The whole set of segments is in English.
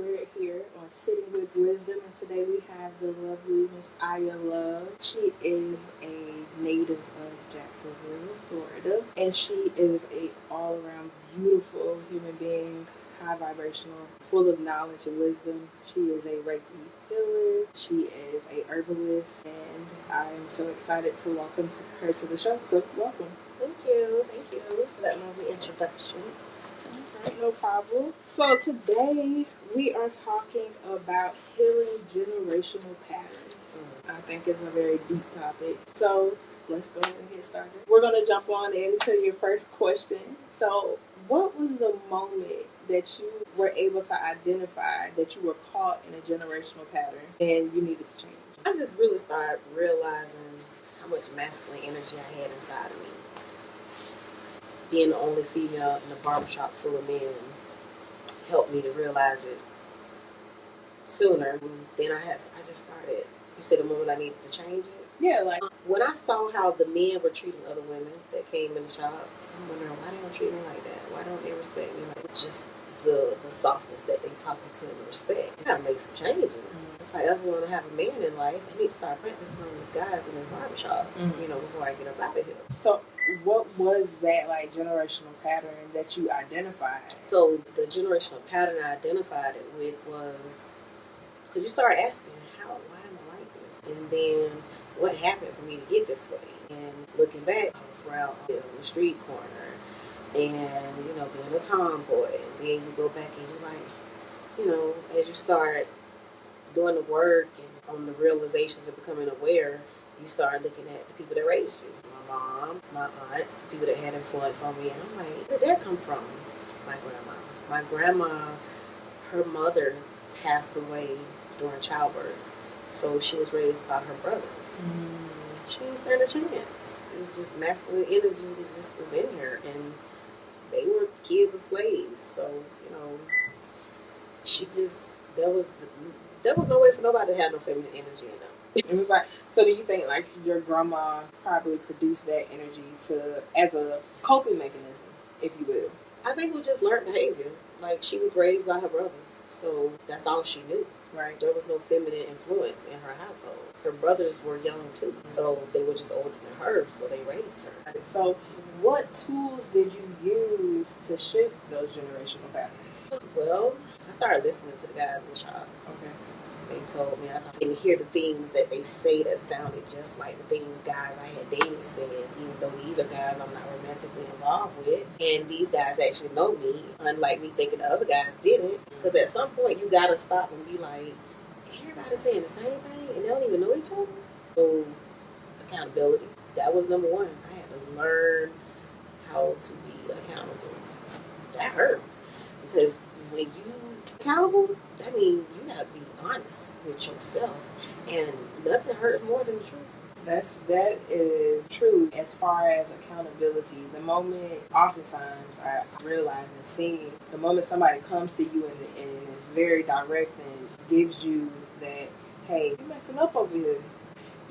We're here on Sitting with Wisdom, and today we have the lovely Miss Aya Love. She is a native of Jacksonville, Florida, and she is a all-around beautiful human being, high vibrational, full of knowledge and wisdom. She is a Reiki healer. She is a herbalist, and I am so excited to welcome her to the show. So welcome. Thank you for that lovely introduction. Alright, no problem. So today we are talking about healing generational patterns. I think it's a very deep topic. So let's go ahead and get started. We're going to jump on into your first question. So what was the moment that you were able to identify that you were caught in a generational pattern and you needed to change? I just really started realizing how much masculine energy I had inside of me. Being the only female in a barbershop full of men helped me to realize it sooner. Then I just started. You said the moment I needed to change it? Yeah, like when I saw how the men were treating other women that came in the shop, I'm wondering why they don't treat me like that? Why don't they respect me like that? Just the softness that they talking to and respect. I gotta make some changes. If I ever want to have a man in life, I need to start practicing on these guys in this barbershop, before I get up out of here. So what was that like generational pattern that you identified? So the generational pattern I identified it with was because you start asking, why am I like this? And then what happened for me to get this way? And looking back, I was around on the street corner and, being a tomboy. And then you go back and you're like, as you start doing the work and on the realizations of becoming aware, you start looking at the people that raised you. My mom, my aunts, the people that had influence on me. And I'm like, where did that come from? My grandma. My grandma, her mother passed away during childbirth. So she was raised by her brothers. She didn't stand a chance. It was just masculine energy was in her. And they were kids of slaves. So, she just, there was no way for nobody to have no feminine energy in them. It was like, so do you think like your grandma probably produced that energy as a coping mechanism, if you will? I think it was just learned behavior. Like, she was raised by her brothers, so that's all she knew. Right. There was no feminine influence in her household. Her brothers were young too, so they were just older than her, so they raised her. So what tools did you use to shift those generational patterns? Well, I started listening to the guys in the shop. Okay. They told me, I didn't hear the things that they say that sounded just like the things guys I had dated said, even though these are guys I'm not romantically involved with. And these guys actually know me, unlike me thinking the other guys didn't. Because at some point, you got to stop and be like, everybody's saying the same thing, and they don't even know each other. So, accountability, that was number one. I had to learn how to be accountable. That hurt. Because when you accountable, that means you got to be honest with yourself, and nothing hurts more than the truth. That is true. As far as accountability, the moment oftentimes I realize and see the moment somebody comes to you and is very direct and gives you that, hey, you're messing up over here,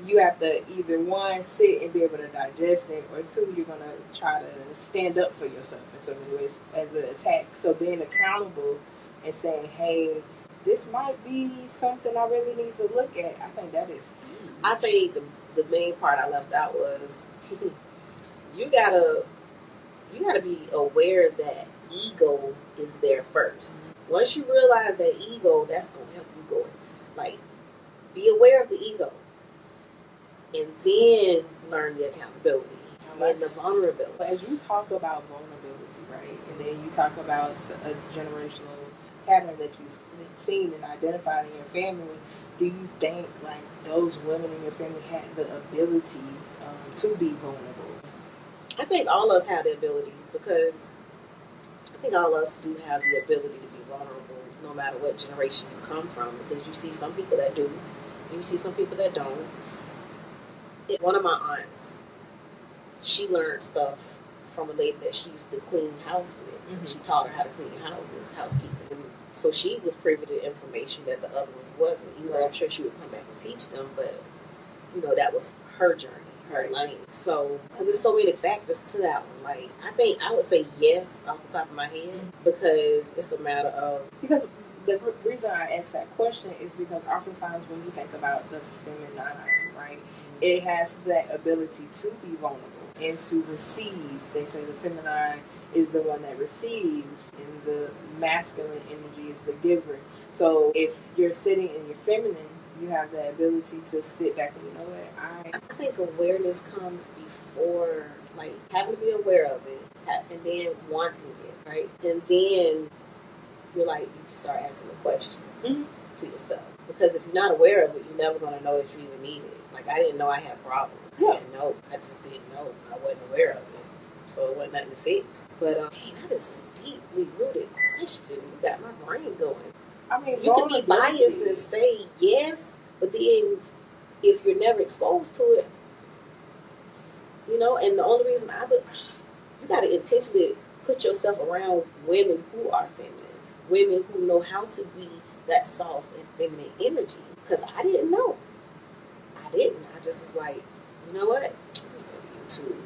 you have to either one, sit and be able to digest it, or two, you're going to try to stand up for yourself in so many ways as an attack. So being accountable and saying, hey, this might be something I really need to look at, I think that is huge. I think the main part I left out was you gotta be aware that ego is there first. Once you realize that ego, that's gonna help you go. Like, be aware of the ego, and then learn the accountability and the vulnerability. But as you talk about vulnerability, right, and then you talk about a generational pattern that you've seen and identified in your family, do you think like those women in your family had the ability to be vulnerable? I think all of us have the ability, because I think all of us do have the ability to be vulnerable no matter what generation you come from, because you see some people that do and you see some people that don't. One of my aunts, she learned stuff from a lady that she used to clean house with. Mm-hmm. She taught her how to clean houses, housekeeping. So she was privy to information that the other ones wasn't. Even though I'm sure she would come back and teach them, but that was her journey, her lane. So, because there's so many factors to that one. Like, I think I would say yes off the top of my head, because it's a matter of, because the reason I ask that question is because oftentimes when you think about the feminine, right, it has that ability to be vulnerable and to receive. They say the feminine is the one that receives, and the masculine energy is the giver. So if you're sitting in your feminine, you have the ability to sit back and, you know what, I think awareness comes before, like, having to be aware of it, and then wanting it, right? And then you're like, you can start asking the questions to yourself. Because if you're not aware of it, you're never going to know if you even need it. Like, I didn't know I had a problem. I didn't know. I just didn't know. I wasn't aware of it. So it wasn't nothing to fix. But, hey, that is a deeply rooted question. You got my brain going. I mean, you can be biased and say yes, but then if you're never exposed to it, you know, and the only reason you got to intentionally put yourself around women who are feminine, women who know how to be that soft and feminine energy. Because I didn't know. I didn't. I just was like, you know what? Let me go to YouTube.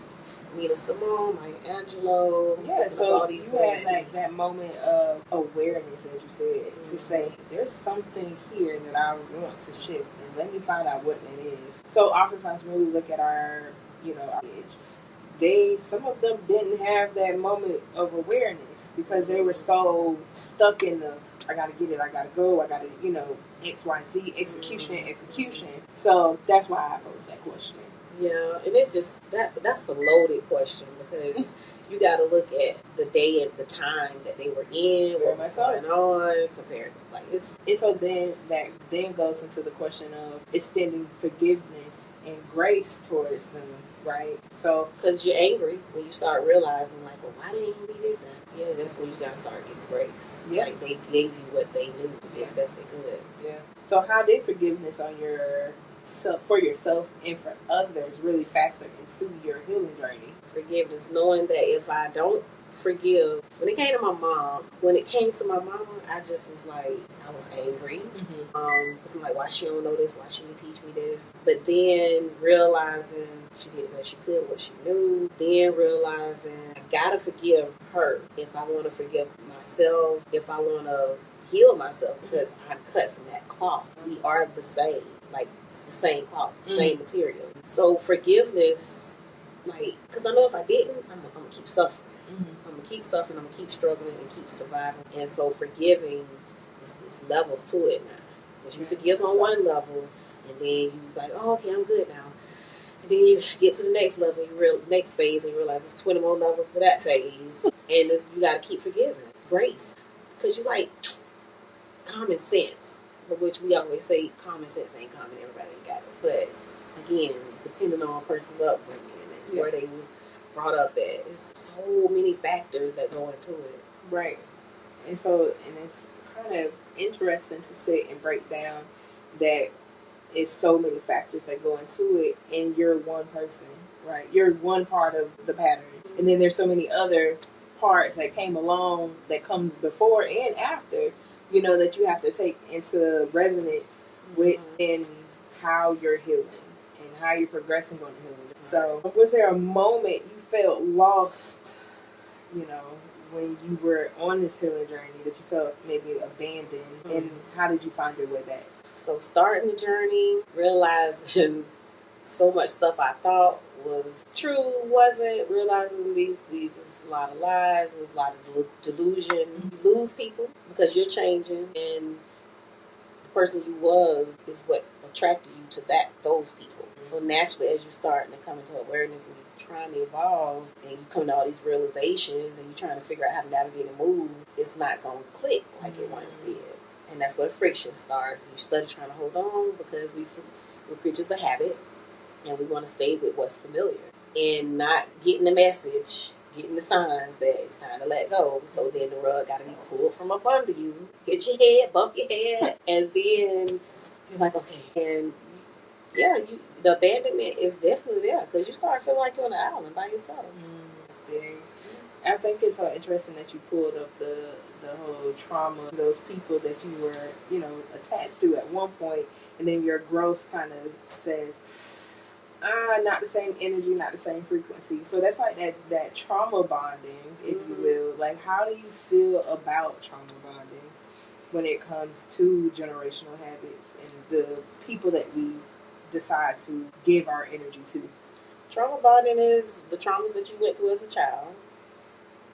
Nina Simone, Maya Angelou. Yeah, so all these you had that moment of awareness, as you said, to say, there's something here that I want to shift, and let me find out what that is. So oftentimes when we look at our age, some of them didn't have that moment of awareness because they were so stuck in the, I gotta get it, I gotta go, I gotta, X, Y, Z, execution. So that's why I posed that question. Yeah, and it's just that's a loaded question because you got to look at the day and the time that they were in, what's going on, compared to, like, it's. And so then that goes into the question of extending forgiveness and grace towards them, right? So because you're angry when you start realizing, like, well, why didn't you do this? And yeah, that's when you got to start getting grace. Yeah, like they gave you what they knew to do the best they could. Yeah. So how did forgiveness for yourself and for others really factor into your healing journey? Forgiveness, knowing that if I don't forgive, when it came to my mom, I just was like, I was angry. Because I'm like, why she don't know this? Why she didn't teach me this? But then realizing she did what she could, what she knew. Then realizing I gotta forgive her if I want to forgive myself, if I want to heal myself, because I'm cut from that cloth. We are the same. Like, it's the same cloth, the same material. So forgiveness, like, because I know if I didn't, I'm going to keep suffering. I'm going to keep suffering, I'm going to keep struggling and keep surviving. And so forgiving, it's levels to it now. Because you forgive on one level, and then you like, oh, okay, I'm good now. And then you get to the next level, next phase, and you realize there's 20 more levels to that phase. And you got to keep forgiving. Grace. Because you like common sense. Which we always say common sense ain't common, everybody ain't got it. But again, depending on a person's upbringing and where they was brought up at, there's so many factors that go into it. Right. And it's kind of interesting to sit and break down that it's so many factors that go into it, and you're one person, right? You're one part of the pattern. And then there's so many other parts that came along that come before and after, that you have to take into resonance with in how you're healing and how you're progressing on the healing. So was there a moment you felt lost, when you were on this healing journey, that you felt maybe abandoned, and how did you find your way back? So starting the journey, realizing so much stuff I thought was true wasn't, realizing these is a lot of lies, there's a lot of delusion. You lose people because you're changing, and the person you was is what attracted you to those people. So naturally, as you start to come into awareness and you're trying to evolve and you come to all these realizations and you're trying to figure out how to navigate and move, it's not going to click like it once did. And that's where friction starts. You study trying to hold on because we're creatures of habit, and we want to stay with what's familiar and not getting the message, getting the signs that it's time to let go. So then the rug got to be pulled from up under you, hit your head, bump your head, and then you're like, okay. And yeah, the abandonment is definitely there because you start feeling like you're on an island by yourself. That's big. I think it's so interesting that you pulled up the whole trauma, those people that you were, attached to at one point, and then your growth kind of says, not the same energy, not the same frequency. So that's like that trauma bonding, if you will. Like, how do you feel about trauma bonding? when it comes to generational habits and the people that we decide to give our energy to? Trauma bonding is the traumas that you went through as a child.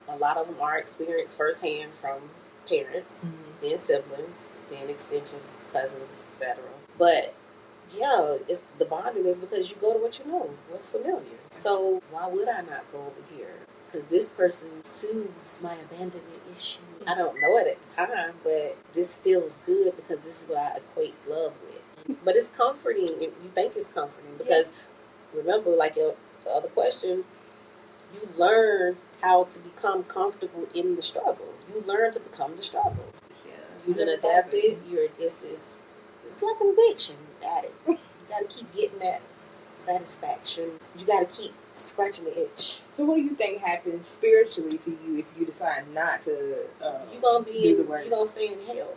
A lot of them are experienced firsthand from parents, then siblings, then extensions, cousins, etc. But yeah, it's the bonding is because you go to what you know, what's familiar. So why would I not go over here? Because this person soothes my abandonment issue. I don't know it at the time, but this feels good because this is what I equate love with. But it's comforting. You think it's comforting because remember, like the other question, you learn how to become comfortable in the struggle. You learn to become the struggle. Yeah, You done adapted. It's like an addiction. Addict. You got to keep getting that satisfaction. You got to keep scratching the itch. So, what do you think happens spiritually to you if you decide not to you're gonna be do the work? You're gonna stay in hell,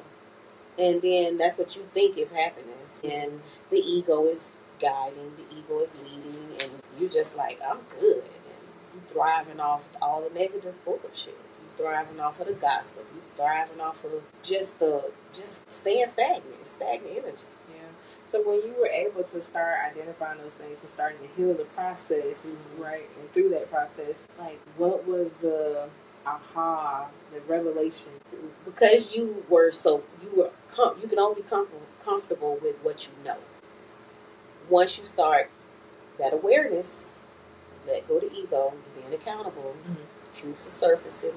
and then that's what you think is happiness, and the ego is guiding, the ego is leading, and you just like, I'm good, and you thriving off all the negative bullshit. You thriving off of the gossip. You thriving off of just staying stagnant energy. Yeah. So when you were able to start identifying those things and starting to heal the process, right, and through that process, like, what was the aha, the revelation? Because you can only be comfortable with what you know. Once you start that awareness, let go to ego, being accountable, truths are surfacing,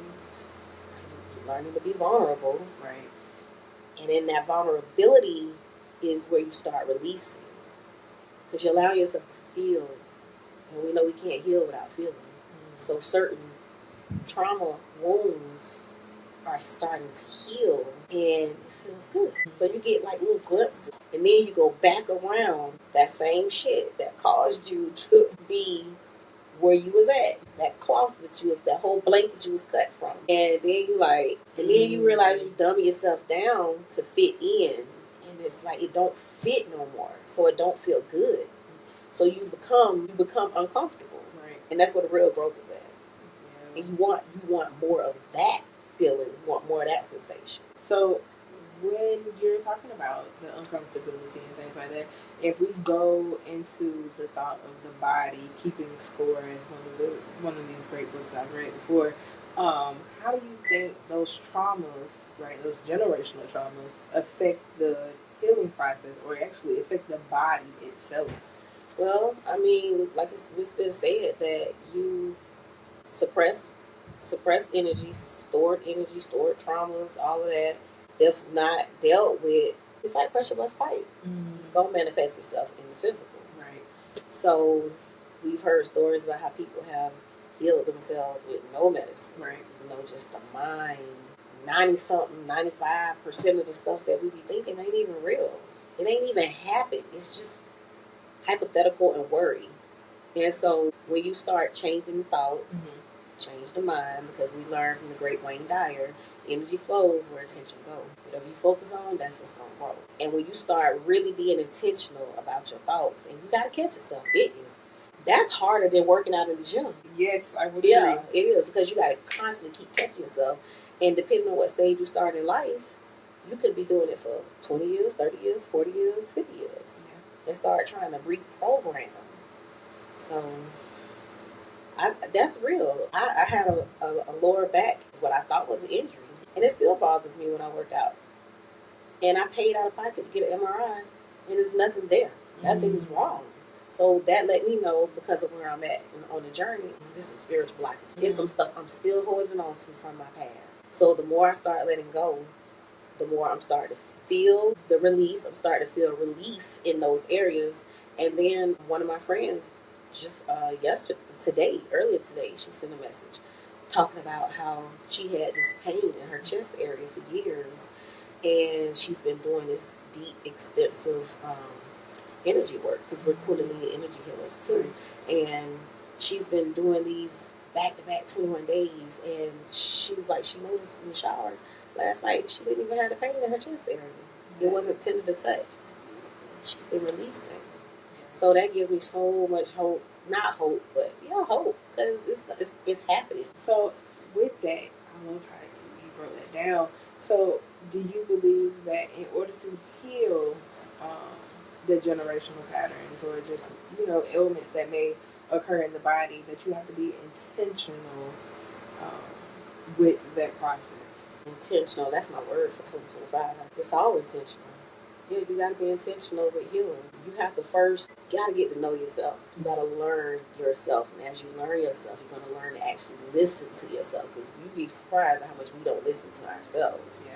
learning to be vulnerable, right? And in that vulnerability is where you start releasing, because you allow yourself to feel, and we know we can't heal without feeling. So certain trauma wounds are starting to heal, and it feels good. So you get like little glimpses, and then you go back around that same shit that caused you to be where you was at, that cloth that whole blanket you was cut from, and then you realize you dumb yourself down to fit in, and it's like it don't fit no more, so it don't feel good. So you become uncomfortable, right? And that's where the real growth is at. Yeah. And you want more of that feeling, you want more of that sensation. So when you're talking about the uncomfortability and things like that, if we go into the thought of the body keeping score as one of these great books I've read before, how do you think those traumas, right, those generational traumas, affect the healing process, or actually affect the body itself? Well, I mean, like it's been said that you suppress energy, stored traumas, all of that. If not dealt with, it's like pressure bust pipe. It's gonna manifest itself in the physical. Right. So we've heard stories about how people have healed themselves with no medicine. Right. Just the mind. 95% of the stuff that we be thinking ain't even real. It ain't even happened. It's just hypothetical and worry. And so when you start changing thoughts, change the mind, because we learned from the great Wayne Dyer, energy flows where attention goes. Whatever you focus on, that's what's going to grow. And when you start really being intentional about your thoughts, and you got to catch yourself, that's harder than working out in the gym. Yes, I would agree. Yeah, it is, because you got to constantly keep catching yourself. And depending on what stage you start in life, you could be doing it for 20 years, 30 years, 40 years, 50 years. Yeah. And start trying to reprogram. So that's real. I had a lower back, what I thought was an injury, and it still bothers me when I work out. And I paid out of pocket to get an MRI, and there's nothing there. Nothing's wrong. So that let me know, because of where I'm at on the journey, this is spiritual blockage. It's some stuff I'm still holding on to from my past. So the more I start letting go, the more I'm starting to feel the release. I'm starting to feel relief in those areas. And then one of my friends, just earlier today, she sent a message talking about how she had this pain in her chest area for years, and she's been doing this deep, extensive energy work, because we're Kundalini energy healers too. And she's been doing these back-to-back 21 days, and she was like, she noticed in the shower last night she didn't even have the pain in her chest area. It wasn't tender to touch. She's been releasing. So that gives me so much hope. Not hope, but hope, because it's happening. So with that, I love how you broke that down. So do you believe that in order to heal um, the generational patterns or just, ailments that may occur in the body, that you have to be intentional with that process? Intentional, that's my word for 2025. It's all intentional. Yeah, you got to be intentional with healing. You have to first, got to get to know yourself. You got to learn yourself. And as you learn yourself, you're going to learn to actually listen to yourself. Because you'd be surprised at how much we don't listen to ourselves. Yeah.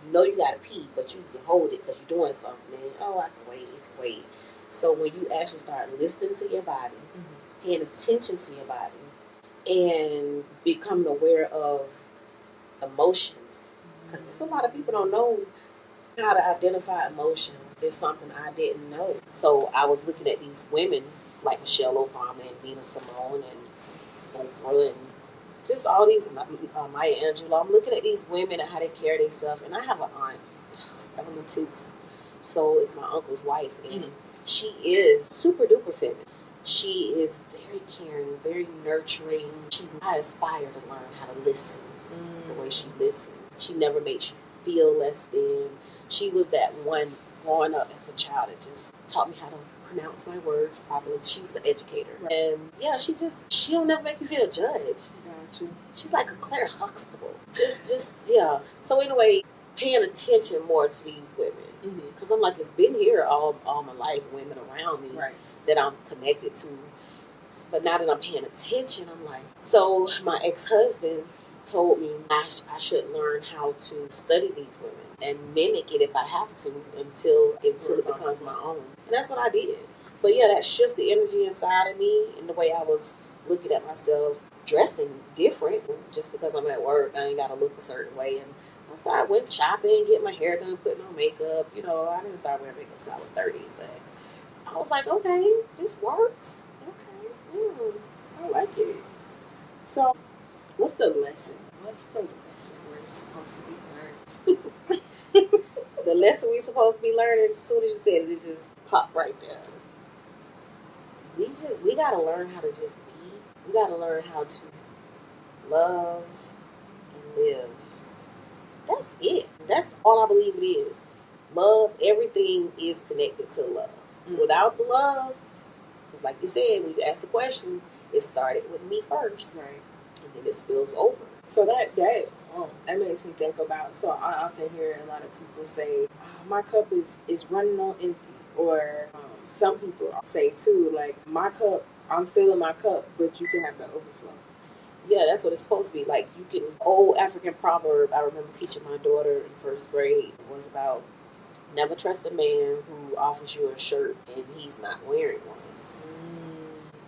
You know you got to pee, but you can hold it because you're doing something. And, oh, I can wait, it can wait. So when you actually start listening to your body, paying attention to your body, and becoming aware of emotions. Because a lot of people don't know how to identify emotion. Is something I didn't know. So I was looking at these women like Michelle Obama and Nina Simone and Oprah and just all these, Maya Angelou. I'm looking at these women and how they carry themselves. And I have an aunt, Evelyn Toots. So it's my uncle's wife. And she is super duper feminine. She is very caring, very nurturing. I aspire to learn how to listen the way she listens. She never makes you feel less than. She was that one growing up as a child that just taught me how to pronounce my words properly. She's the educator. Right. And yeah, she'll never make you feel judged. Gotcha. She's like a Claire Huxtable. Yeah. So anyway, paying attention more to these women. Because I'm like, it's been here all my life, women around me that I'm connected to. But now that I'm paying attention, I'm like, so my ex-husband told me I should learn how to study these women and mimic it if I have to until it becomes my own. And that's what I did. But yeah, that shifted the energy inside of me and the way I was looking at myself, dressing different. Just because I'm at work, I ain't got to look a certain way. And so I went shopping, get my hair done, putting on makeup. I didn't start wearing makeup until I was 30, but I was like, okay, this works. Okay, I like it. So, what's the lesson? What's the lesson we're supposed to be learning? The lesson we're supposed to be learning, as soon as you said it, it just popped right there. We gotta learn how to just be. We gotta learn how to love and live. That's it. That's all I believe it is. Love, everything is connected to love. Without the love, because like you said, when you asked the question, it started with me first. Right. And then it spills over. So that makes me think about, so I often hear a lot of people say, my cup is running on empty. Or some people say too, like, my cup, I'm filling my cup, but you can have the overflow. Yeah, that's what it's supposed to be. Like, you can, old African proverb, I remember teaching my daughter in first grade, was about never trust a man who offers you a shirt and he's not wearing one.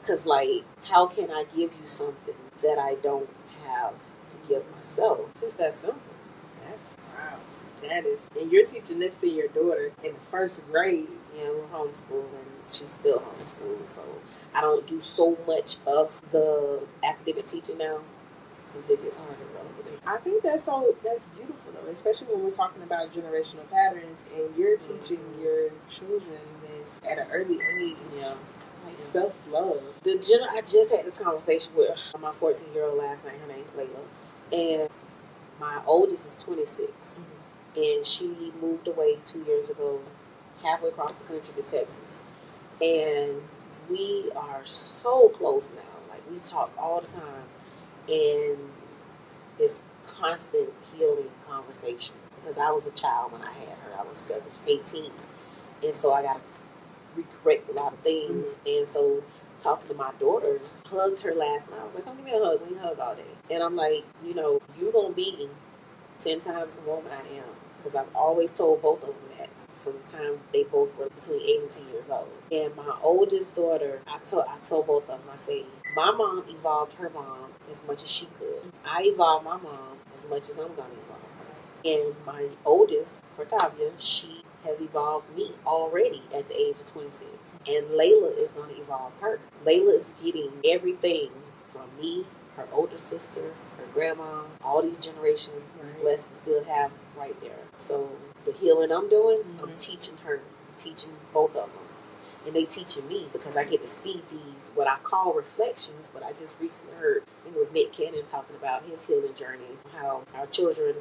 Because, like, how can I give you something that I don't have to give myself? It's that simple. Wow. That is, and you're teaching this to your daughter in the first grade. Yeah, we're homeschooling. She's still homeschooling, so I don't do so much of the academic teaching now because it gets harder. I think that's beautiful though, especially when we're talking about generational patterns and you're teaching your children this at an early age. Yeah. Like self-love. I just had this conversation with my 14-year-old last night. Her name's Layla. And my oldest is 26. And she moved away 2 years ago, halfway across the country to Texas. And we are so close now. Like, we talk all the time. And it's constant healing conversation. Because I was a child when I had her. I was 18. And so I got to correct a lot of things. And so talking to my daughters, hugged her last night. I was like, come give me a hug. We hug all day. And I'm like, you're going to be 10 times the woman I am. Because I've always told both of them that from the time they both were between 8 and 10 years old. And my oldest daughter, I told both of them, I say, my mom evolved her mom as much as she could. I evolved my mom as much as I'm going to evolve her. And my oldest, Fortavia, she has evolved me already at the age of 26. And Layla is going to evolve her. Layla is getting everything from me, her older sister, her grandma, all these generations I'm blessed to still have right there. So the healing I'm doing, I'm teaching her, teaching both of them. And they teaching me because I get to see these, what I call reflections, but I just recently heard, I think it was Nick Cannon talking about his healing journey, how our children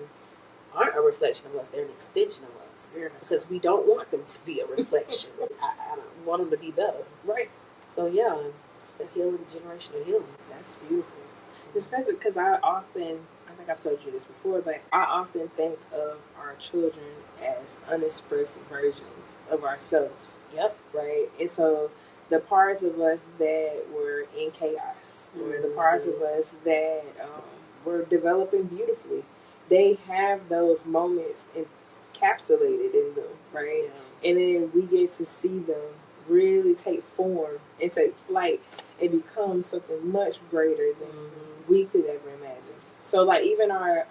aren't a reflection of us, they're an extension of us. Because we don't want them to be a reflection. I don't want them to be better. Right. So yeah, it's the healing, generational healing. That's beautiful. It's crazy because I think I've told you this before, but I often think of our children as unexpressed versions of ourselves. Yep. Right? And so the parts of us that were in chaos, or the parts of us that were developing beautifully, they have those moments encapsulated in them, right? Yeah. And then we get to see them really take form and take flight and become something much greater than we could ever imagine. So, like, even our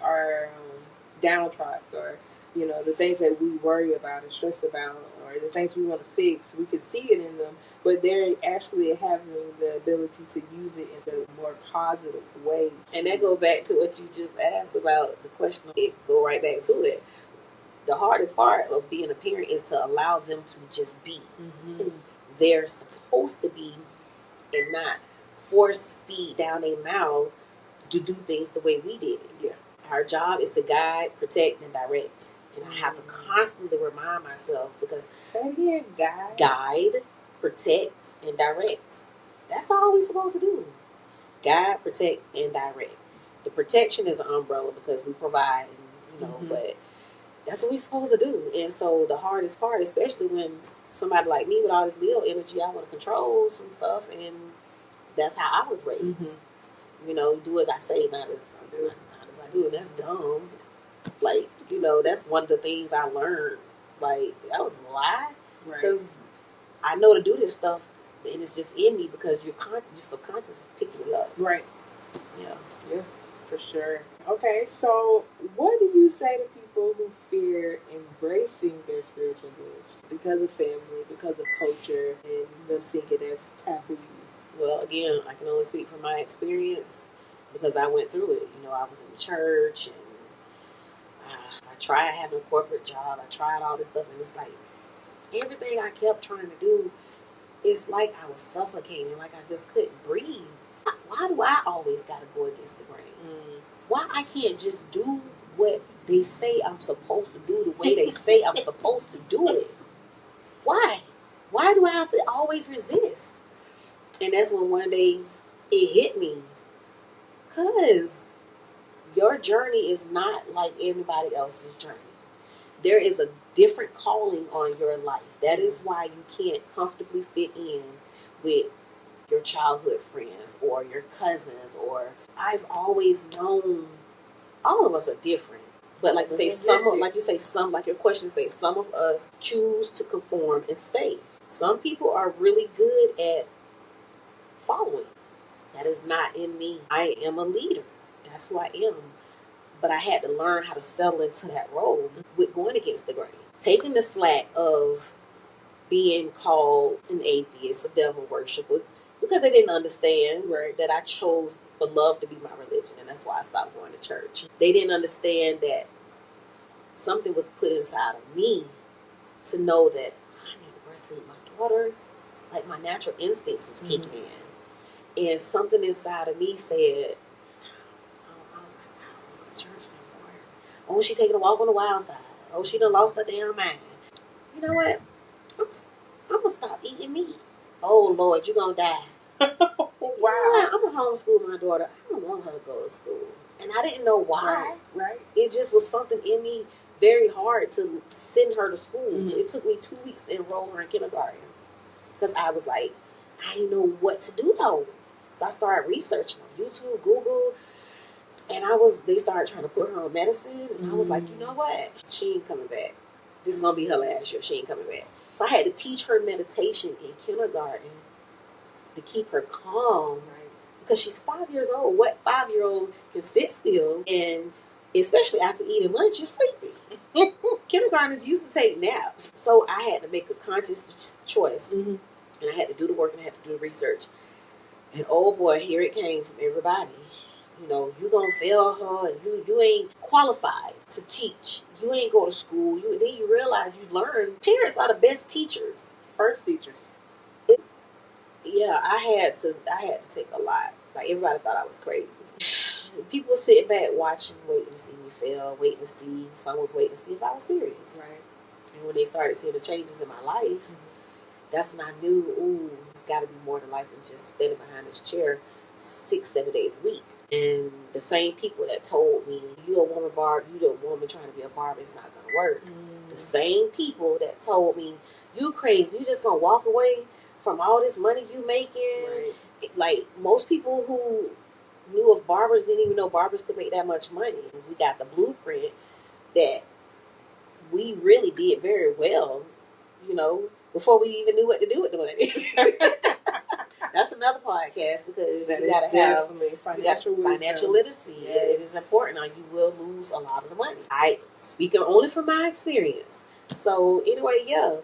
downtrodds, or the things that we worry about and stress about, or the things we want to fix, we can see it in them, but they're actually having the ability to use it in a more positive way. And that goes back to what you just asked about the question. It go right back to it. The hardest part of being a parent is to allow them to just be who they're supposed to be, and not force feed down their mouth to do things the way we did. Yeah. Our job is to guide, protect, and direct. And I have to constantly remind myself, because say it again, guide, protect, and direct. That's all we're supposed to do. Guide, protect, and direct. The protection is an umbrella because we provide, but that's what we're supposed to do. And so the hardest part, especially when somebody like me with all this Leo energy, I want to control some stuff, and that's how I was raised. Do as I say, not as I do, and that's dumb. Like, that's one of the things I learned. Like, that was a lie. Because I know to do this stuff, and it's just in me, because your subconscious is picking it up. Right. Yeah. Yes, for sure. Okay, so what do you say to people who fear embracing their spiritual gifts because of family, because of culture, and them seeing it as taboo? Well, again, I can only speak from my experience, because I went through it. I was in the church, and I tried having a corporate job. I tried all this stuff, and it's like everything I kept trying to do, it's like I was suffocating, like I just couldn't breathe. Why do I always got to go against the grain? Why I can't just do what they say I'm supposed to do the way they say I'm supposed to do it? Why? Why do I have to always resist? And that's when one day it hit me. Because your journey is not like everybody else's journey. There is a different calling on your life. That is why you can't comfortably fit in with your childhood friends or your cousins. Or I've always known all of us are different. But like you say, like your question say, some of us choose to conform and stay. Some people are really good at following. That is not in me. I am a leader. That's who I am. But I had to learn how to settle into that role with going against the grain. Taking the slack of being called an atheist, a devil worshiper, because they didn't understand that I chose for love to be my religion, and that's why I stopped going to church. They didn't understand that something was put inside of me to know that I need to breastfeed my daughter. Like, my natural instincts was kicking in. And something inside of me said, I don't go to church no more. Oh, she taking a walk on the wild side. Oh, she done lost her damn mind. You know what? I'm going to stop eating meat. Oh, Lord, you going to die. Wow. I'm going to homeschool my daughter. I don't want her to go to school. And I didn't know why. Right. It just was something in me very hard to send her to school. It took me 2 weeks to enroll her in kindergarten. Because I was like, I didn't know what to do though. So I started researching on YouTube, Google, and they started trying to put her on medicine. And I was like, you know what? She ain't coming back. This is going to be her last year. She ain't coming back. So I had to teach her meditation in kindergarten to keep her calm. Right. Because she's 5 years old. What 5-year-old can sit still, and especially after eating lunch, you're sleepy. Kindergartners used to take naps. So I had to make a conscious choice. And I had to do the work and I had to do the research. And oh boy, here it came from everybody. You're going to fail her, and you ain't qualified to teach. You ain't go to school. Then you realize you learn. Parents are the best teachers. First teachers. I had to take a lot. Like, everybody thought I was crazy. people sitting back watching, waiting to see me fail, waiting to see, some was waiting to see if I was serious. Right. And when they started seeing the changes in my life, that's when I knew, ooh, it's got to be more to life than just standing behind this chair 6-7 days a week. And the same people that told me, you a woman barber, you the woman trying to be a barber, it's not going to work. The same people that told me, you crazy, you just going to walk away from all this money you making. Right. Like, most people who knew of barbers didn't even know barbers could make that much money. We got the blueprint that we really did very well, you know, before we even knew what to do with the money. That's another podcast, because that you got to have financial literacy. Yes. It is important, or you will lose a lot of the money. I speaking only from my experience. So anyway, yeah,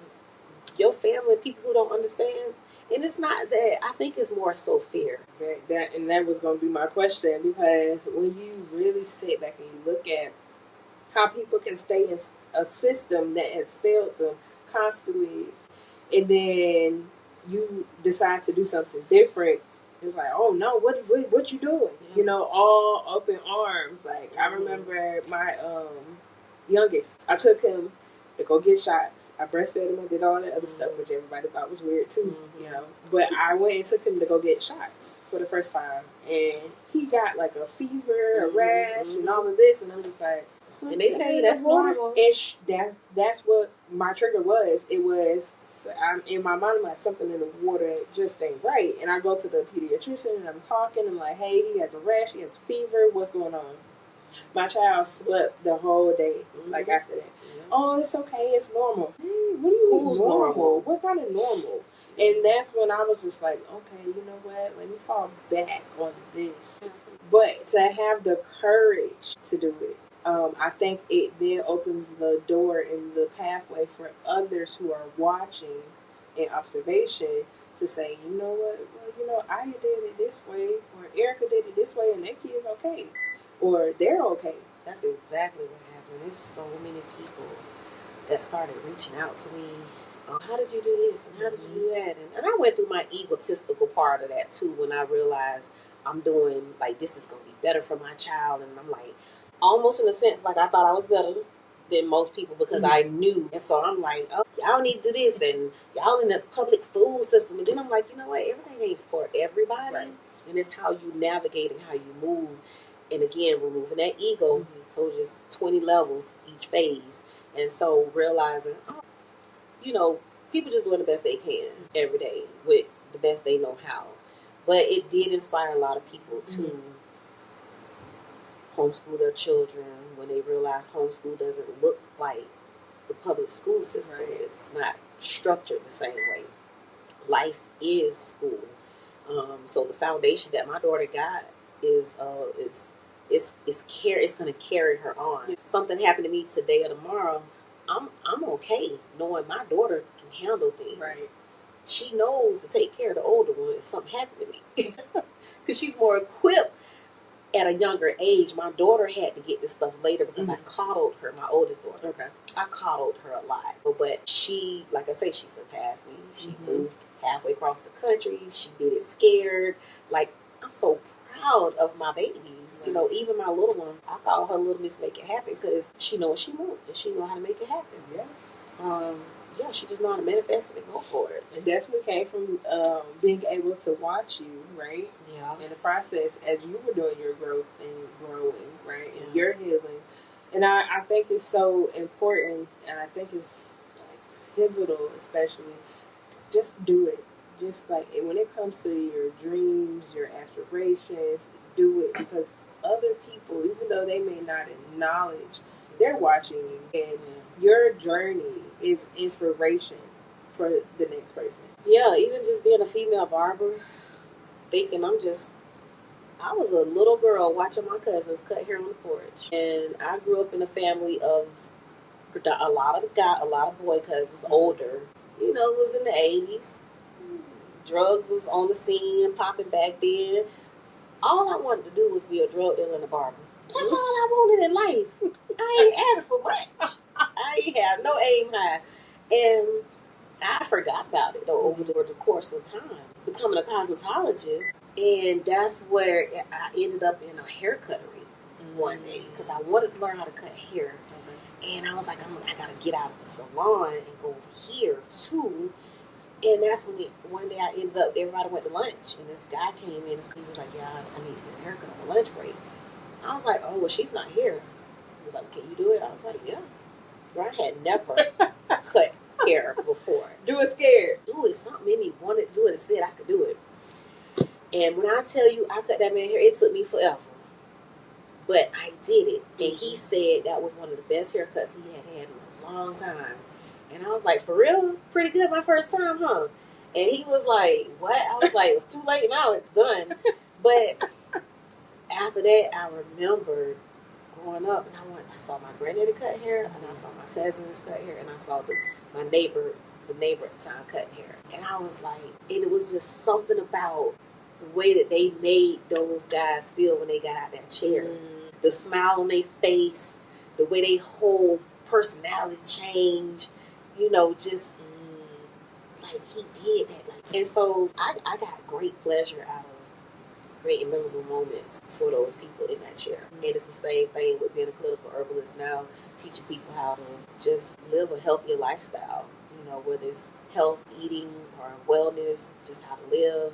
your family, people who don't understand, and it's not that. I think it's more so fear. That was going to be my question, because when you really sit back and you look at how people can stay in a system that has failed them constantly, and then you decide to do something different, it's like, oh no, what you doing? Yeah. You know, all up in arms. Like, I remember my youngest, I took him to go get shots. I breastfed him and did all that other stuff, which everybody thought was weird too, you know. But I went and took him to go get shots for the first time, and he got like a fever, a rash, and all of this, and I'm just like, and they tell you that's normal. That's what my trigger was. It was, I'm in my mind, like, something in the water just ain't right. And I go to the pediatrician and I'm talking. I'm like, hey, he has a rash, he has a fever. What's going on? My child slept the whole day. Like, after that, oh, it's okay, it's normal. Hey, what do you mean normal? What kind of normal? And that's when I was just like, okay, you know what? Let me fall back on this. But to have the courage to do it, I think it then opens the door and the pathway for others who are watching in observation to say, you know what? Well, you know, I did it this way, or Erica did it this way, and their kid's okay, or they're okay. That's exactly what happened. There's so many people that started reaching out to me. How did you do this? And how did you do that? And I went through my egotistical part of that too, when I realized I'm doing, like, this is going to be better for my child. And I'm like, almost in a sense, like, I thought I was better than most people because I knew. And so I'm like, oh, y'all need to do this, and y'all in the public school system. And then I'm like, you know what? Everything ain't for everybody. Right. And it's how you navigate and how you move. And again, removing that ego. So just 20 levels each phase. And so realizing, oh, you know, people just doing the best they can every day with the best they know how. But it did inspire a lot of people to homeschool their children when they realize homeschool doesn't look like the public school system. Right. It's not structured the same way. Life is school. So the foundation that my daughter got is going to carry her on. Yeah. Something happened to me today or tomorrow, I'm okay knowing my daughter can handle things. Right. She knows to take care of the older one if something happened to me. Because she's more equipped at a younger age. My daughter had to get this stuff later because I coddled her, my oldest daughter. Okay. I coddled her a lot. But she, like I say, she surpassed me. She moved halfway across the country. She did it scared. Like, I'm so proud of my babies. Right. You know, even my little one, I call her Little Miss Make It Happen because she knows what she wants and she knows how to make it happen. Yeah. Yeah, she just know how to manifest it and go for it. It definitely came from being able to watch you, right? Yeah. In the process, as you were doing your growth and growing, right? And your healing. And I think it's so important, and I think it's like pivotal, especially, just do it. Just like when it comes to your dreams, your aspirations, do it, because other people, even though they may not acknowledge, they're watching you, and your journey is inspiration for the next person. Yeah, even just being a female barber, thinking I was a little girl watching my cousins cut hair on the porch. And I grew up in a family of a lot of boy cousins, older. You know, it was in the 80s. Drugs was on the scene and popping back then. All I wanted to do was be a drug dealer and a barber. That's all I wanted in life. I ain't asked for much. I ain't have no aim high. And I forgot about it though over the course of time, becoming a cosmetologist, and that's where I ended up in a haircuttery one day because I wanted to learn how to cut hair, and I was like, I gotta get out of the salon and go over here too. And that's when one day I ended up, everybody went to lunch, and this guy came in, and he was like, yeah, I need to get a haircut on lunch break. I was like, oh, well, she's not here. He was like, can you do it? I was like, yeah. Girl, I had never cut hair before. Do it scared. Do it. Something in me wanted to do it and said I could do it. And when I tell you I cut that man hair, it took me forever. But I did it. And he said that was one of the best haircuts he had in a long time. And I was like, for real? Pretty good my first time, huh? And he was like, what? I was like, it's too late now. It's done. But after that, I remembered growing up, and I saw my granddaddy cut hair, and I saw my cousins cut hair, and I saw the neighbor at the time cutting hair. And I was like, and it was just something about the way that they made those guys feel when they got out that chair. The smile on their face, the way they whole personality change. Just like he did that. And so I got great pleasure out of great and memorable moments for those people in that chair. And it's the same thing with being a clinical herbalist now, teaching people how to just live a healthier lifestyle. Whether it's health, eating, or wellness, just how to live,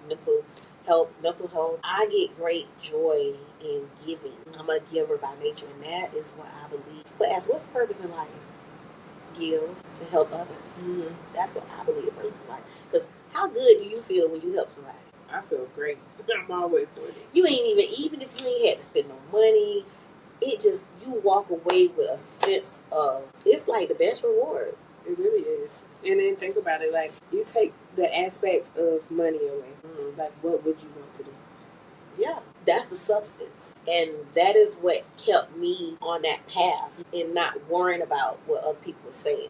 mental health. I get great joy in giving. I'm a giver by nature, and that is what I believe. But what's the purpose in life? Give to help others. That's what I believe the purpose in life. Because how good do you feel when you help somebody? I feel great. I'm always doing it. You ain't even if you ain't had to spend no money, you walk away with a sense of, it's like the best reward. It really is. And then think about it, like, you take the aspect of money away. Like, what would you want to do? Yeah, that's the substance. And that is what kept me on that path and not worrying about what other people were saying.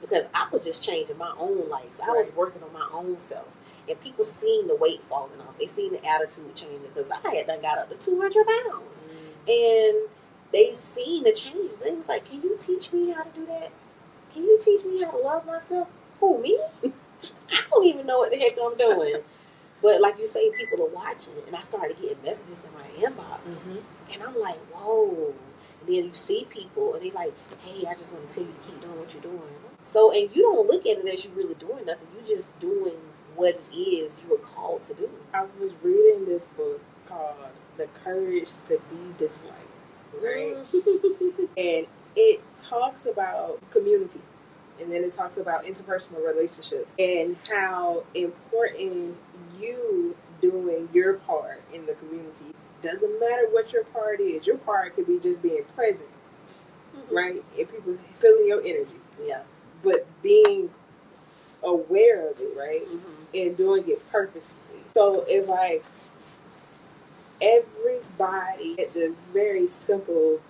Because I was just changing my own life. I was working on my own self. And people seen the weight falling off. They seen the attitude changing because I had done got up to 200 pounds. And they seen the changes. They was like, can you teach me how to do that? Can you teach me how to love myself? Who, me? I don't even know what the heck I'm doing. But like you say, people are watching. And I started getting messages in my inbox. And I'm like, whoa. And then you see people and they like, hey, I just want to tell you to keep doing what you're doing. So, and you don't look at it as you really doing nothing. You're just doing what it is you were called to do. I was reading this book called The Courage to Be Disliked. Right? And it talks about community. And then it talks about interpersonal relationships and how important you doing your part in the community. Doesn't matter what your part is. Your part could be just being present, right? And people feeling your energy. Yeah. But being aware of it, right? And doing it purposefully. So it's like everybody, at the very simple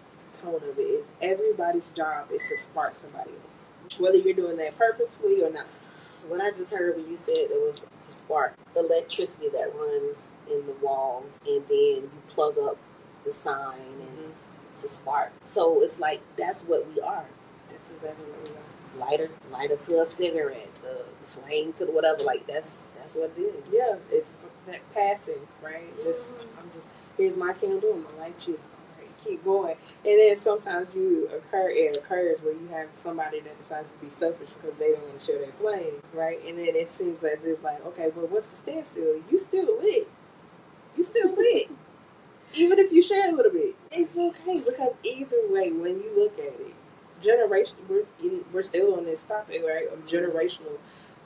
tone of it, is everybody's job is to spark somebody else. Whether you're doing that purposefully or not. What I just heard when you said it was to spark electricity that runs in the walls, and then you plug up the sign and to spark. So it's like that's what we are. That's exactly what we are. Lighter to a cigarette, the flame to the whatever. Like that's what it is. Yeah, it's that passing, right? Here's my candle. I'm gonna light you. Keep going. And then sometimes it occurs where you have somebody that decides to be selfish because they don't want to share their flame, right? And then it seems as if like, okay, well, what's the standstill? You still lit. Even if you share a little bit, it's okay because either way, when you look at it, we're still on this topic, right, of generational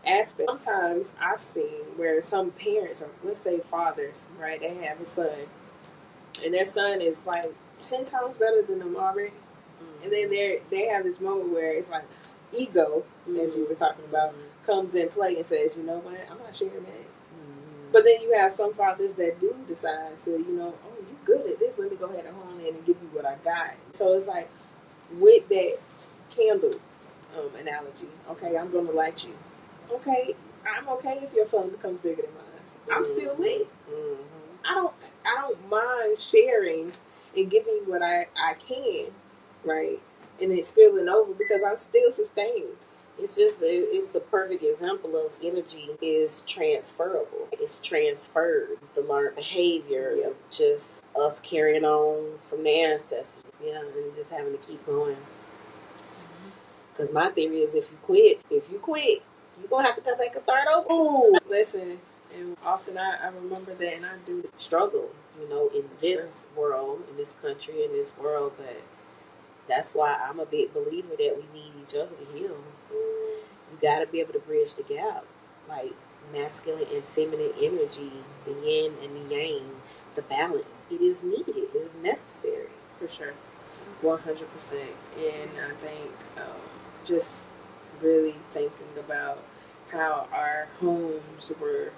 aspect. Sometimes I've seen where some parents, or let's say fathers, right, they have a son, and their son is like 10 times better than them already. And then they have this moment where it's like ego, as you were talking about, comes in play and says, you know what, I'm not sharing that. But then you have some fathers that do decide to, oh, you good at this, let me go ahead and hone in and give you what I got. So it's like, with that candle analogy, okay, I'm going to light you. Okay, I'm okay if your flame becomes bigger than mine. I'm still lit. I don't mind sharing and giving you what I can, right? And it's spilling over because I'm still sustained. It's a perfect example of energy is transferable. It's transferred. The learned behavior, Yep. just us carrying on from the ancestors. Yeah, and just having to keep going. Because my theory is if you quit, you're going to have to come back and start over. Ooh, listen, and often I remember that, and I do Struggle, in this world, in this country, in this world, but that's why I'm a big believer that we need each other to heal. You got to be able to bridge the gap, like masculine and feminine energy, the yin and the yang, the balance. It is needed. It is necessary. for sure, 100%. And I think just really thinking about how our homes were,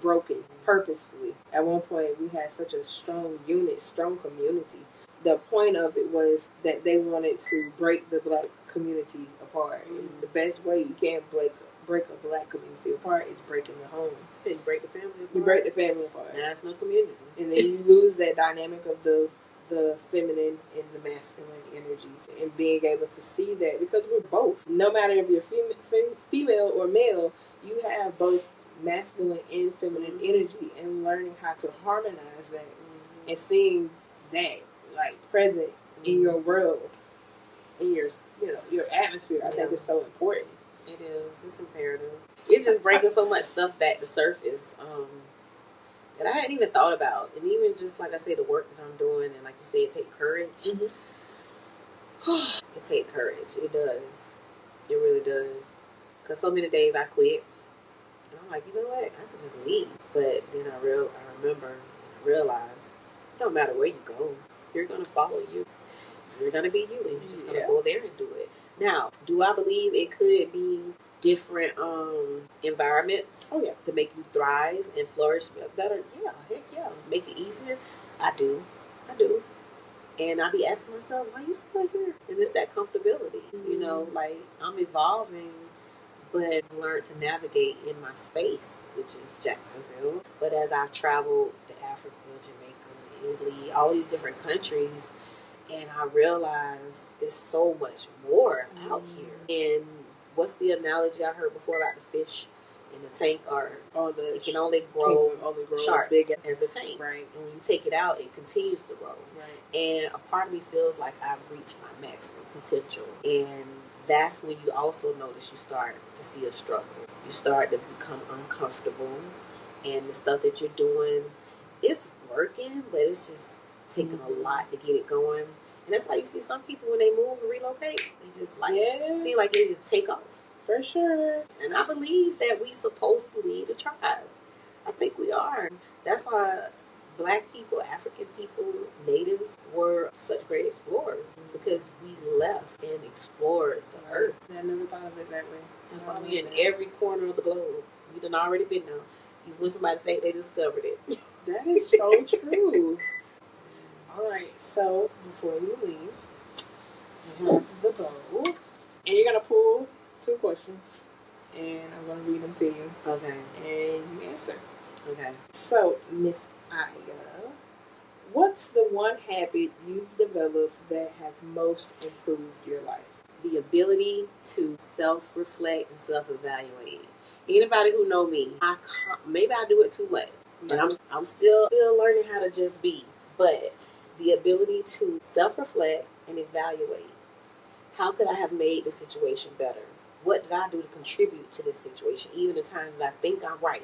broken purposefully. At one point, we had such a strong unit, strong community. The point of it was that they wanted to break the black community apart. And the best way you can break a black community apart is breaking the home. You break the family apart. You break the family apart. Now it's no community. And then you lose that dynamic of the feminine and the masculine energies, and being able to see that, because we're both, no matter if you're female or male, you have both masculine and feminine energy, and learning how to harmonize that, and seeing that like present in your world, in your your atmosphere. I think it's so important. It is. It's imperative. It's just bringing so much stuff back to surface that I hadn't even thought about. And even just, like I say, the work that I'm doing, and like you say, it takes courage. It takes courage. It does. It really does. Because so many days I quit. And I'm like, you know what? I could just leave. But then I remember, I realized, it don't matter where you go. You're going to follow you. You're going to be you. And you're just going to go there and do it. Now, do I believe it could be different environments to make you thrive and flourish better? Yeah, heck yeah. Make it easier? I do. And I be asking myself, why you still here? And it's that comfortability. Like I'm evolving, but learned to navigate in my space, which is Jacksonville. But as I've traveled to Africa, Jamaica, Italy, all these different countries, and I realize there's so much more out here. And what's the analogy I heard before about the fish in the tank? It can only grow sharp, big as the tank. Right. And when you take it out, it continues to grow. Right. And a part of me feels like I've reached my maximum potential. And that's when you also notice you start to see a struggle. You start to become uncomfortable. And the stuff that you're doing, it's working, but it's just taking a lot to get it going. And that's why you see some people when they move and relocate, they just seem like they just take off. For sure. And I believe that we supposed to lead a tribe. I think we are. That's why Black people, African people, natives were such great explorers, because we left and explored the earth. I never thought of it that way. That's why we're in every corner of the globe. We done already been there. Even when somebody think they discovered it. That is so true. All right, so before you leave, you have the bowl, and you're gonna pull 2 questions, and I'm gonna read them to you. Okay. And you answer. Okay. So, Miss Aya, what's the one habit you've developed that has most improved your life? The ability to self-reflect and self-evaluate. Anybody who know me, maybe I do it too much, and I'm still learning how to just be, but the ability to self-reflect and evaluate. How could I have made the situation better? What did I do to contribute to this situation, even the times that I think I'm right?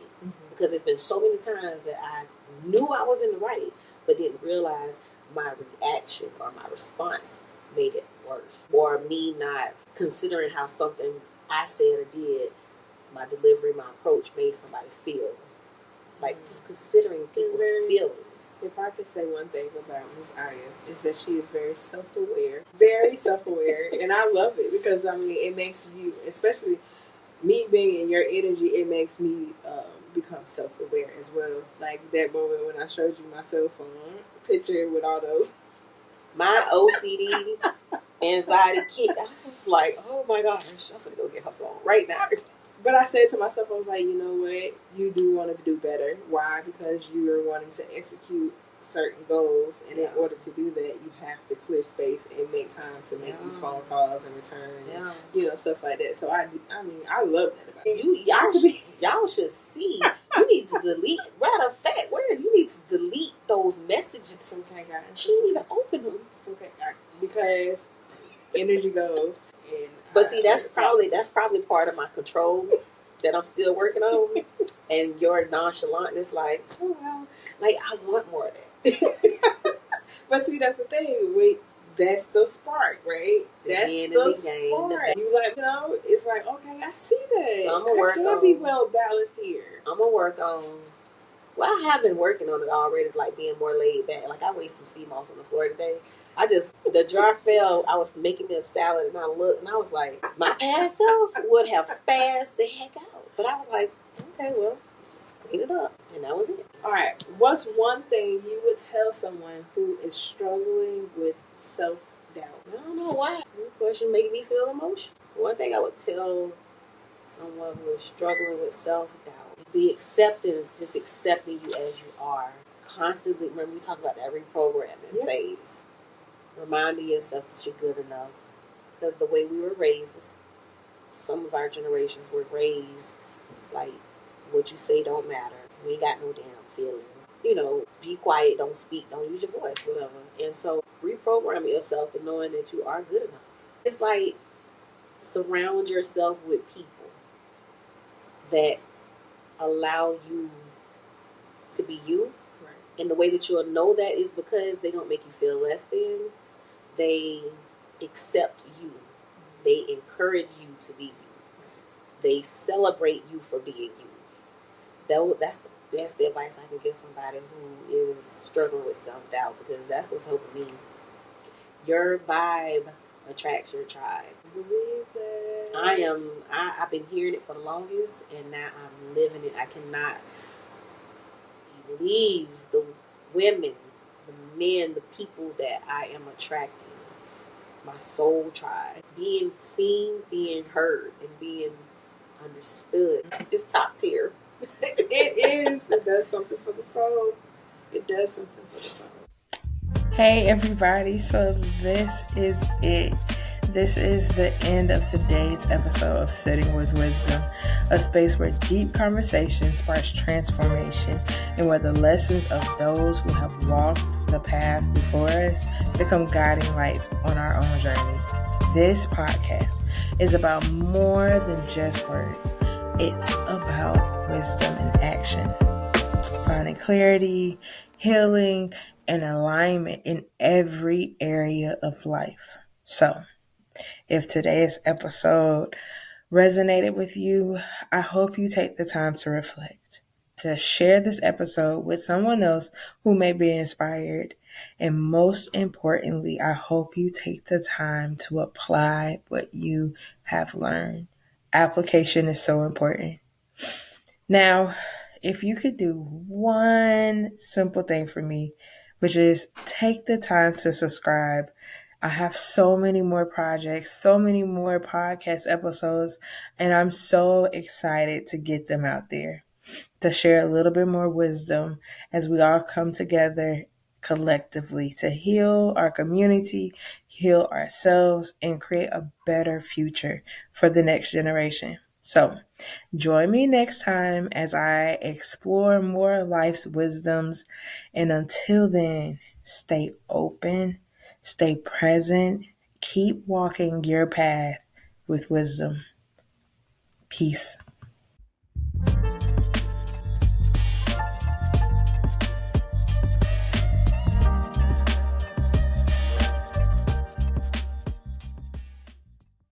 Because there's been so many times that I knew I was in the right, but didn't realize my reaction or my response made it worse. Or me not considering how something I said or did, my delivery, my approach made somebody feel. Like just considering people's feelings. If I could say one thing about Miss Aya, is that she is very self-aware. Very self-aware. And I love it because, it makes you, especially me being in your energy, it makes me become self-aware as well. Like that moment when I showed you my cell phone picture with all those. My OCD anxiety kicked. I was like, oh my gosh, I'm going to go get her phone right now. But I said to myself, I was like, you know what? You do want to do better. Why? Because you are wanting to execute certain goals, and in Yeah. order to do that, you have to clear space and make time to make these phone calls and return, stuff like that. So I mean, I love that about you. Y'all should see. You need to delete. Matter of fact, you need to delete those messages. It's okay, guys. She didn't even open them. It's okay, because energy goes. But see, that's probably part of my control that I'm still working on. And your nonchalantness, like, oh well, like I want more of that. But see, that's the thing. That's the spark, right? That's the spark. You like, it's like, okay, I see that. So I'm gonna work on. Be well balanced here. I'm gonna work on. Well, I have been working on it already, like being more laid back. Like I wasted some sea moss on the floor today. The jar fell. I was making me a salad, and I looked, and I was like, my past self would have spazzed the heck out. But I was like, okay, well, just clean it up, and that was it. All right. What's one thing you would tell someone who is struggling with self-doubt? I don't know why. This question making me feel emotional. One thing I would tell someone who is struggling with self-doubt, the acceptance, just accepting you as you are. Constantly, remember we talked about that reprogramming phase. Reminding yourself that you're good enough. Because the way we were raised, some of our generations were raised like, what you say don't matter. We ain't got no damn feelings. Be quiet, don't speak, don't use your voice, whatever. And so reprogramming yourself to knowing that you are good enough. It's like surround yourself with people that allow you to be you. Right. And the way that you'll know that is because they don't make you feel less than. They accept you. They encourage you to be you. They celebrate you for being you. That's the best advice I can give somebody who is struggling with self-doubt, because that's what's helping me. Your vibe attracts your tribe. Believe that. I've been hearing it for the longest, and now I'm living it. I cannot believe the women, the men, the people that I am attracting. My soul tribe. Being seen, being heard, and being understood. It's top tier. It is. It does something for the soul. Hey everybody, so this is it. This is the end of today's episode of Sitting with Wisdom, a space where deep conversation sparks transformation and where the lessons of those who have walked the path before us become guiding lights on our own journey. This podcast is about more than just words. It's about wisdom in action, finding clarity, healing, and alignment in every area of life. So, if today's episode resonated with you, I hope you take the time to reflect, to share this episode with someone else who may be inspired. And most importantly, I hope you take the time to apply what you have learned. Application is so important. Now, if you could do one simple thing for me, which is take the time to subscribe. I have so many more projects, so many more podcast episodes, and I'm so excited to get them out there, to share a little bit more wisdom as we all come together collectively to heal our community, heal ourselves, and create a better future for the next generation. So, join me next time as I explore more of life's wisdoms. And until then, stay open, stay present, keep walking your path with wisdom. Peace.